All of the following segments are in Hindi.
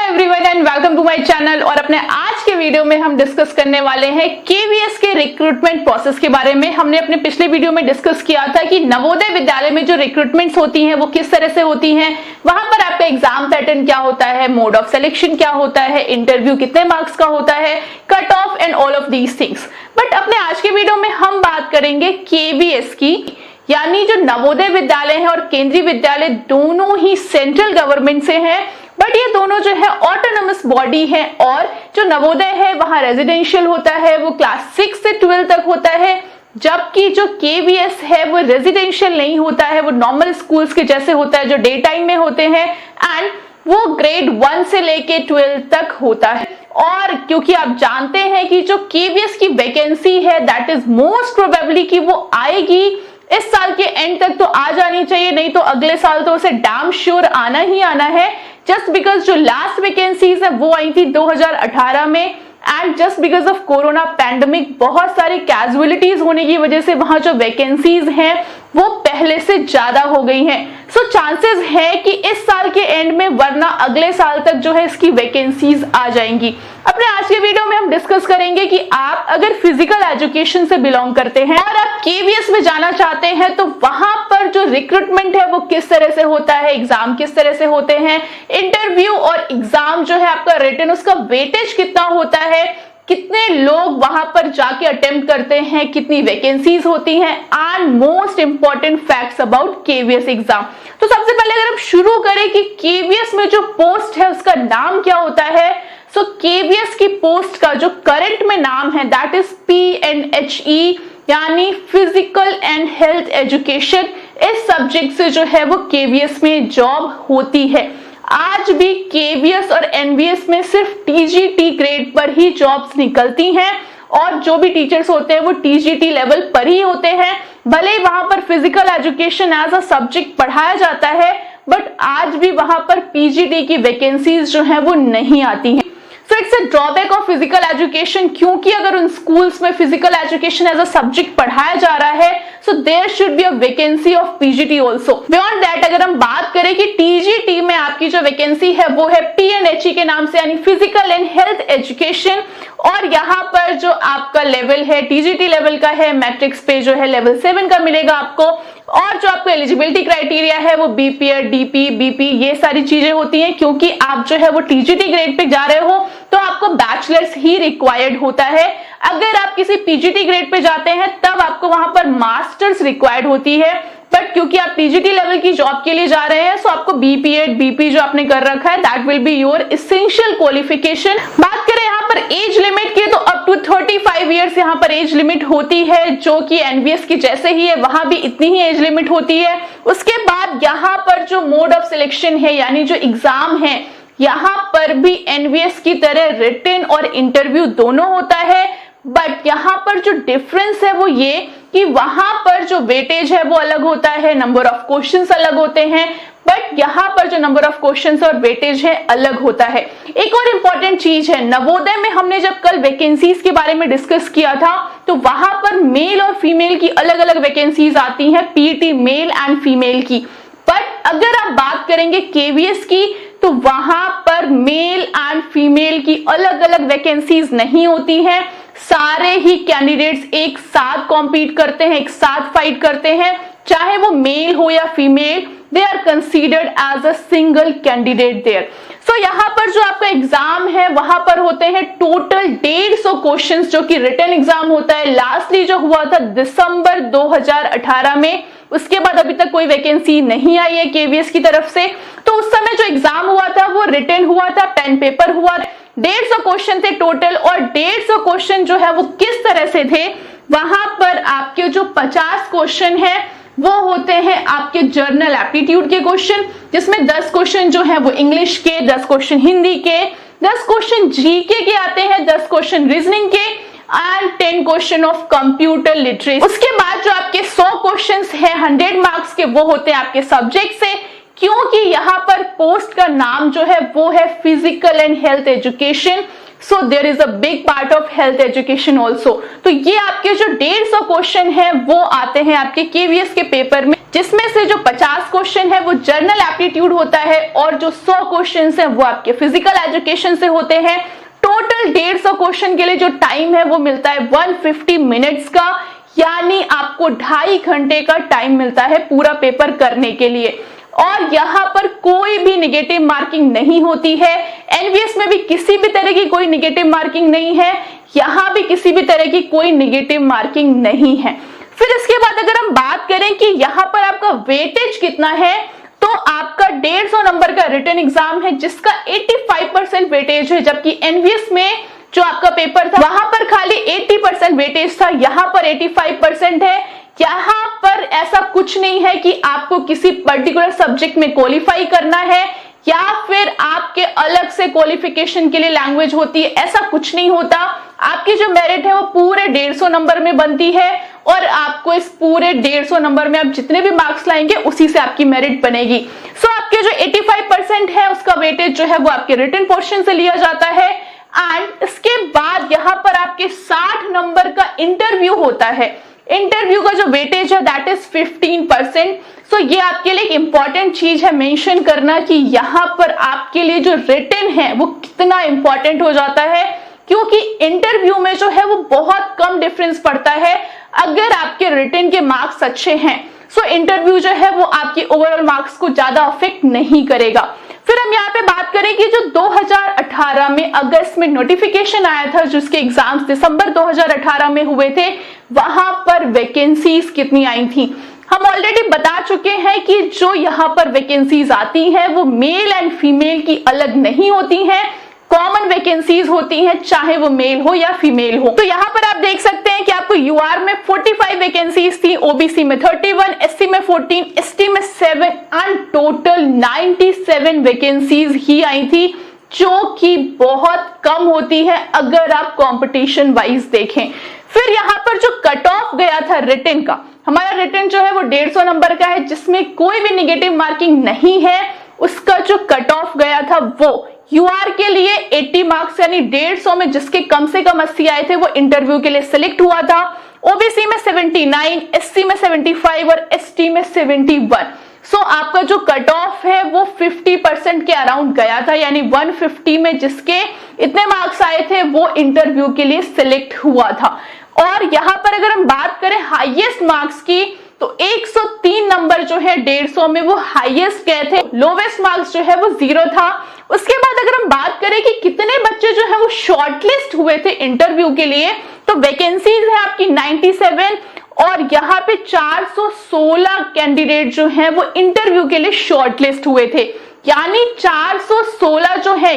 Everyone and welcome to my channel. और अपने आज के वीडियो में हम डिस्कस करने वाले हैं केवीएस के रिक्रूटमेंट प्रोसेस के बारे में। हमने अपने पिछले वीडियो में डिस्कस किया था कि नवोदय विद्यालय में जो रिक्रूटमेंट्स होती हैं वो किस तरह से होती हैं, वहां पर आपका एग्जाम पैटर्न क्या होता है, मोड ऑफ सिलेक्शन क्या होता है, इंटरव्यू कितने मार्क्स का होता है, cut off and all of these things. But अपने आज के वीडियो में हम बात करेंगे केवीएस की, यानी जो नवोदय विद्यालय है और केंद्रीय विद्यालय दोनों ही सेंट्रल गवर्नमेंट से हैं, बट ये दोनों जो है ऑटोनोमस बॉडी है। और जो नवोदय है वहां रेजिडेंशियल होता है, वो क्लास 6 से 12 तक होता है, जबकि जो केवीएस है वो रेजिडेंशियल नहीं होता है, वो नॉर्मल स्कूल्स के जैसे होता है जो डे टाइम में होते हैं, एंड वो ग्रेड 1 से लेके 12 तक होता है। और क्योंकि आप जानते हैं कि जो केवीएस की वैकेंसी है दैट इज मोस्ट प्रोबेबली कि वो आएगी इस साल के एंड तक, तो आ जानी चाहिए, नहीं तो अगले साल तो उसे डैम श्योर आना ही आना है। जस्ट बिकॉज जो लास्ट वैकेंसीज है वो आई थी 2018 में, and just because of corona pandemic बहुत सारी कैजुअलिटीज होने की वजह से वहां जो वैकेंसीज हैं वो पहले से ज्यादा हो गई हैं। सो चांसेस है कि इस साल के एंड में वरना अगले साल तक जो है इसकी वैकेंसीज आ जाएंगी। अपने आज के वीडियो में हम डिस्कस करेंगे कि आप अगर फिजिकल एजुकेशन से बिलोंग करते हैं और आप केवीएस में जाना चाहते हैं तो वहां पर जो रिक्रूटमेंट है वो किस तरह से होता है, एग्जाम किस तरह से होते हैं, इंटरव्यू और एग्जाम जो है आपका रिटन उसका वेटेज कितना होता है, कितने लोग वहां पर जाके अटेम्प्ट करते हैं, कितनी वैकेंसीज होती हैं, and most important facts about KVS exam. तो सबसे पहले अगर हम शुरू करें कि केवीएस में जो पोस्ट है उसका नाम क्या होता है, सो केवीएस की पोस्ट का जो करंट में नाम है दैट इज PNHE, यानी फिजिकल एंड हेल्थ एजुकेशन। इस सब्जेक्ट से जो है वो केवीएस में जॉब होती है। आज भी केवीएस और एनवीएस में सिर्फ टीजीटी ग्रेड पर ही जॉब्स निकलती हैं, और जो भी टीचर्स होते हैं वो टीजीटी लेवल पर ही होते हैं। भले ही वहां पर physical education as a subject पढ़ाया जाता है, बट आज भी वहां पर पीजीटी की वैकेंसीज जो है वो नहीं आती हैं। So it's a drawback of physical education, क्योंकि अगर उन स्कूल्स में physical education as a subject पढ़ाया जा रहा है, so there should be a vacancy of PGT also. Beyond that अगर हम बात करें कि TGT में आपकी जो वैकेंसी है वो है PNHE के नाम से, यानी फिजिकल एंड हेल्थ एजुकेशन, और यहाँ पर जो आपका लेवल है TGT लेवल का है, मैट्रिक्स पे जो है लेवल 7 का मिलेगा आपको, और जो आपको एलिजिबिलिटी क्राइटेरिया है वो बीपीएड, डीपी, बीपी ये सारी चीजें होती हैं। क्योंकि आप जो है वो टीजीटी ग्रेड पे जा रहे हो तो आपको बैचलर्स ही रिक्वायर्ड होता है। अगर आप किसी पीजीटी ग्रेड पे जाते हैं तब आपको वहां पर मास्टर्स रिक्वायर्ड होती है, बट क्योंकि आप टीजीटी लेवल की जॉब के लिए जा रहे हैं सो आपको बीपीएड, बीपी जो आपने कर रखा है that will be your essential qualification. बात करें यहाँ पर एज लिमिट की तो अप टू 35 इयर्स यहाँ पर एज लिमिट होती है, जो कि एनवीएस की जैसे ही है वहां भी इतनी ही एज लिमिट होती है। उसके बाद यहाँ पर जो मोड ऑफ सिलेक्शन है यानी जो एग्जाम है, यहाँ पर भी एनवीएस की तरह रिटन और इंटरव्यू दोनों होता है, बट यहाँ पर जो डिफरेंस है वो ये कि वहां पर जो वेटेज है वो अलग होता है, नंबर ऑफ क्वेश्चंस अलग होते हैं, बट यहाँ पर जो नंबर ऑफ क्वेश्चंस और वेटेज है अलग होता है। एक और इम्पॉर्टेंट चीज है, नवोदय में हमने जब कल वैकेंसीज के बारे में डिस्कस किया था तो वहां पर मेल और फीमेल की अलग अलग वैकेंसीज आती हैं, पीटी मेल एंड फीमेल की। बट अगर आप बात करेंगे केवीएस की तो वहां पर मेल एंड फीमेल की अलग अलग वैकेंसीज नहीं होती हैं, सारे ही कैंडिडेट्स एक साथ कॉम्पीट करते हैं, एक साथ फाइट करते हैं, चाहे वो मेल हो या female, they are considered as a single candidate there. So यहाँ पर जो आपका एग्जाम है वहां पर होते हैं टोटल 150 क्वेश्चंस जो कि रिटन एग्जाम होता है। लास्टली जो हुआ था दिसंबर 2018 में, उसके बाद अभी तक कोई वैकेंसी नहीं आई है केवीएस की तरफ से। तो उस समय जो एग्जाम हुआ था वो रिटन हुआ था, पेन पेपर हुआ, 150 क्वेश्चन थे टोटल, और 150 क्वेश्चन जो है वो किस तरह से थे, वहां पर आपके जो 50 क्वेश्चन है वो होते हैं आपके जर्नल एप्टीट्यूड के क्वेश्चन, जिसमें 10 क्वेश्चन जो है वो इंग्लिश के, 10 क्वेश्चन हिंदी के, 10 क्वेश्चन जीके के आते हैं, 10 क्वेश्चन रीजनिंग के, and 10 question of computer literacy. उसके बाद जो आपके 100 क्वेश्चंस है 100 मार्क्स के वो होते हैं आपके सब्जेक्ट से, क्योंकि यहाँ पर पोस्ट का नाम जो है वो है physical and health education, so there is a big part of health education also. तो ये आपके जो 150 क्वेश्चन है वो आते हैं आपके केवीएस के पेपर में। जिसमें से जो 50 क्वेश्चन है वो जनरल एप्टीट्यूड होता है और जो 100 क्वेश्चन है वो आपके फिजिकल एजुकेशन से होते हैं। टोटल 150 क्वेश्चन के लिए जो टाइम है वो मिलता है 150 मिनट्स का, यानी आपको 2.5 घंटे का टाइम मिलता है पूरा पेपर करने के लिए। और यहाँ पर कोई भी निगेटिव मार्किंग नहीं होती है। एनवीएस में भी किसी भी तरह की कोई निगेटिव मार्किंग नहीं है, यहाँ भी किसी भी तरह की कोई निगेटिव मार्किंग नहीं है। फिर इसके बाद अगर हम बात करें कि यहाँ पर आपका वेटेज कितना है, तो आपका 150 नंबर का रिटन एग्जाम है जिसका 85% वेटेज है, जबकि एनवीएस में जो आपका पेपर था वहां पर खाली 80% वेटेज था, यहाँ पर 85% है। यहाँ पर ऐसा कुछ नहीं है कि आपको किसी पर्टिकुलर सब्जेक्ट में क्वालिफाई करना है या फिर आपके अलग से क्वालिफिकेशन के लिए लैंग्वेज होती है, ऐसा कुछ नहीं होता। आपकी जो मेरिट है वो पूरे 150 नंबर में बनती है और आपको इस पूरे 150 नंबर में आप जितने भी मार्क्स लाएंगे उसी से आपकी मेरिट बनेगी। सो आपके जो 85% है उसका वेटेज जो है वो आपके रिटन पोर्शन से लिया जाता है। एंड इसके बाद यहाँ पर आपके 60 नंबर का इंटरव्यू होता है। इंटरव्यू का जो वेटेज है दैट इज 15%। सो ये आपके लिए एक इंपॉर्टेंट चीज है मेंशन करना कि यहाँ पर आपके लिए जो रिटन है वो कितना इंपॉर्टेंट हो जाता है, क्योंकि इंटरव्यू में जो है वो बहुत कम डिफरेंस पड़ता है अगर आपके रिटन के मार्क्स अच्छे हैं। सो इंटरव्यू जो है वो आपकी ओवरऑल मार्क्स को ज्यादा अफेक्ट नहीं करेगा। फिर हम यहाँ पे बात करें कि जो 2018 में अगस्त में नोटिफिकेशन आया था जिसके एग्जाम्स दिसंबर 2018 में हुए थे, वहां पर वैकेंसीज कितनी आई थी। हम ऑलरेडी बता चुके हैं कि जो यहाँ पर वैकेंसीज आती हैं वो मेल एंड फीमेल की अलग नहीं होती हैं, कॉमन वैकेंसीज होती हैं चाहे वो मेल हो या फीमेल हो। तो यहाँ पर आप देख सकते हैं कि आपको यूआर में 45 वैकेंसीज थी, ओबीसी में 31, एससी में 14, एसटी में 7 एंड टोटल 97 वैकेंसीज ही आई थी, जो कि बहुत कम होती है अगर आप कंपटीशन वाइज देखें। फिर यहाँ पर जो कट ऑफ गया था रिटन का, हमारा रिटन जो है वो 150 नंबर का है जिसमें कोई भी निगेटिव मार्किंग नहीं है। उसका जो कट ऑफ गया था वो यूआर के लिए 80 मार्क्स यानी 150 में जिसके कम से कम 80 आए थे वो इंटरव्यू के लिए सिलेक्ट हुआ था। ओबीसी में 79, एससी में 75 और एसटी में 71। सो आपका जो कट ऑफ है वो 50% के अराउंड गया था, यानी 150 में जिसके इतने मार्क्स आए थे वो इंटरव्यू के लिए सिलेक्ट हुआ था। और यहाँ पर अगर हम बात करें हाईएस्ट मार्क्स की, तो 103 नंबर जो है 150 में वो हाईएस्ट गए थे, लोवेस्ट मार्क्स जो है वो 0 था। उसके बाद अगर हम बात करें कि कितने बच्चे जो है वो शॉर्टलिस्ट हुए थे इंटरव्यू के लिए, तो वैकेंसीज है आपकी 97 और यहाँ पे 416 कैंडिडेट जो हैं वो इंटरव्यू के लिए शॉर्टलिस्ट हुए थे, यानी 416 जो है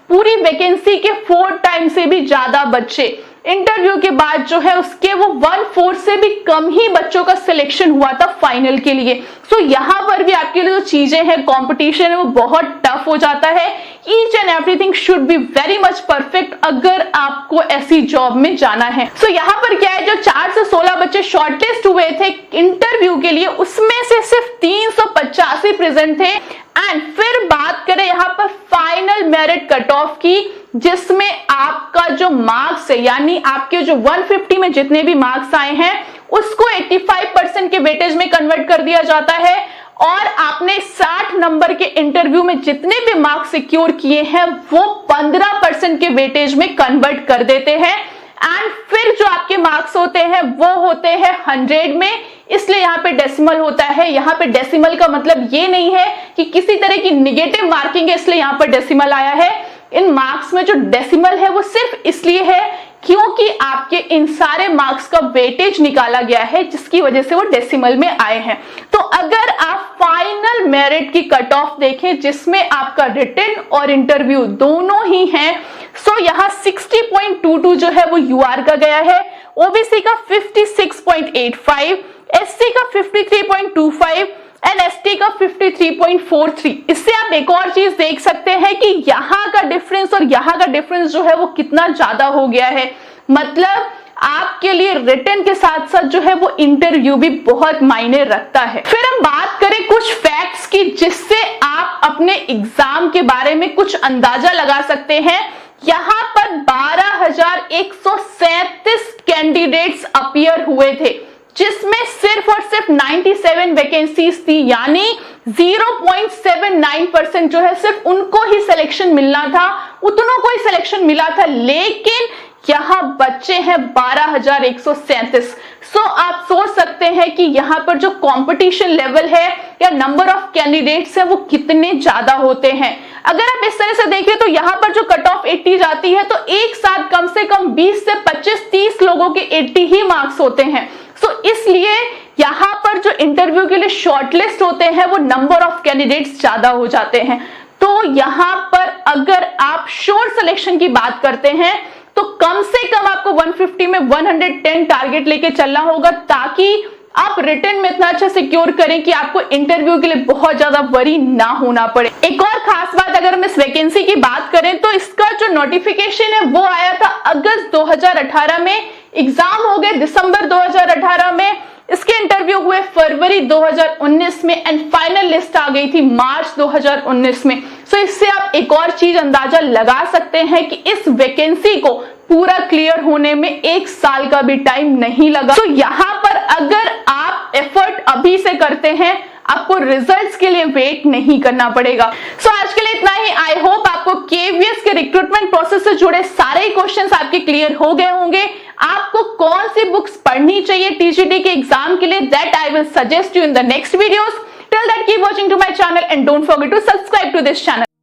पूरी वैकेंसी के 4 टाइम से भी ज्यादा बच्चे इंटरव्यू के बाद जो है उसके वो 1/4 से भी कम ही बच्चों का सिलेक्शन हुआ था फाइनल के लिए। सो यहाँ पर भी आपके लिए जो चीजें हैं कंपटीशन है वो बहुत टफ हो जाता है। Each and everything should be very much perfect अगर आपको ऐसी जॉब में जाना है। सो यहाँ पर क्या है, जो 4 से 16 बच्चे शॉर्टलिस्ट हुए थे इंटरव्यू के लिए उसमें से सिर्फ 385 प्रेजेंट थे। एंड फिर बात करें यहाँ पर फाइनल मेरिट कट ऑफ की, जिसमें आपका जो मार्क्स है यानी आपके जो 150 में जितने भी मार्क्स आए हैं उसको 85% के वेटेज में कन्वर्ट कर दिया जाता है और आपने 60 नंबर के इंटरव्यू में जितने भी मार्क्स सिक्योर किए हैं वो 15% के वेटेज में कन्वर्ट कर देते हैं। एंड फिर जो आपके मार्क्स होते हैं वो होते हैं 100 में, इसलिए यहाँ पे डेसिमल होता है। यहाँ पे डेसिमल का मतलब ये नहीं है कि किसी तरह की निगेटिव मार्किंग है इसलिए यहाँ पर डेसिमल आया है। इन मार्क्स में जो डेसिमल है वो सिर्फ इसलिए है क्योंकि आपके इन सारे मार्क्स का वेटेज निकाला गया है जिसकी वजह से वो डेसिमल में आए हैं। तो अगर आप फाइनल मेरिट की कट ऑफ देखें जिसमें आपका रिटन और इंटरव्यू दोनों ही हैं, सो यहाँ 60.22 जो है वो यूआर का गया है, ओबीसी का 56.85, एससी का 53.25 एंड एसटी का 53.43। इससे आप एक और चीज देख सकते हैं कि यहाँ का डिफरेंस और यहाँ का डिफरेंस जो है वो कितना ज्यादा हो गया है। मतलब आपके लिए रिटन के साथ साथ जो है वो इंटरव्यू भी बहुत मायने रखता है। फिर हम बात करें कुछ फैक्ट्स की जिससे आप अपने एग्जाम के बारे में कुछ अंदाजा लगा सकते हैं। यहाँ पर 12,137 कैंडिडेट्स अपीयर हुए थे जिसमें सिर्फ और सिर्फ 97 वैकेंसीज थी, यानी 0.79% जो है सिर्फ उनको ही सिलेक्शन मिलना था, उतनों को ही सिलेक्शन मिला था। लेकिन यहां बच्चे हैं 12,137। सो आप सोच सकते हैं कि यहां पर जो कंपटीशन लेवल है या नंबर ऑफ कैंडिडेट्स है वो कितने ज्यादा होते हैं। अगर आप इस तरह से देखें तो यहां पर जो कट ऑफ 80 जाती है तो एक साथ कम से कम 20 से 25-30 लोगों के 80 ही मार्क्स होते हैं। सो इसलिए यहां पर जो इंटरव्यू के लिए शॉर्टलिस्ट होते हैं वो नंबर ऑफ कैंडिडेट्स ज्यादा हो जाते हैं। तो यहां पर अगर आप श्योर सिलेक्शन की बात करते हैं तो कम से कम आपको 150 में 110 टारगेट लेके चलना होगा, ताकि आप रिटर्न में इतना अच्छा सिक्योर करें कि आपको इंटरव्यू के लिए बहुत ज्यादा वरी ना होना पड़े। एक और खास बात, अगर हम इस वैकेंसी की बात करें तो इसका जो नोटिफिकेशन है वो आया था अगस्त 2018 में, एग्जाम हो गए दिसंबर 2018 में, इसके इंटरव्यू हुए फरवरी 2019 में एंड फाइनल लिस्ट आ गई थी मार्च 2019 में। सो इससे आप एक और चीज अंदाजा लगा सकते हैं कि इस वैकेंसी को पूरा क्लियर होने में 1 साल का भी टाइम नहीं लगा। तो यहाँ पर अगर आप एफर्ट अभी से करते हैं आपको रिजल्ट्स के लिए वेट नहीं करना पड़ेगा। सो आज के लिए इतना ही। आई होप आपको केवीएस के रिक्रूटमेंट प्रोसेस से जुड़े सारे क्वेश्चंस आपके क्लियर हो गए होंगे। आपको कौन सी बुक्स पढ़नी चाहिए टीजीटी के एग्जाम के लिए, that I will suggest you in the next videos. Till that keep watching to my channel and don't forget to subscribe to this channel.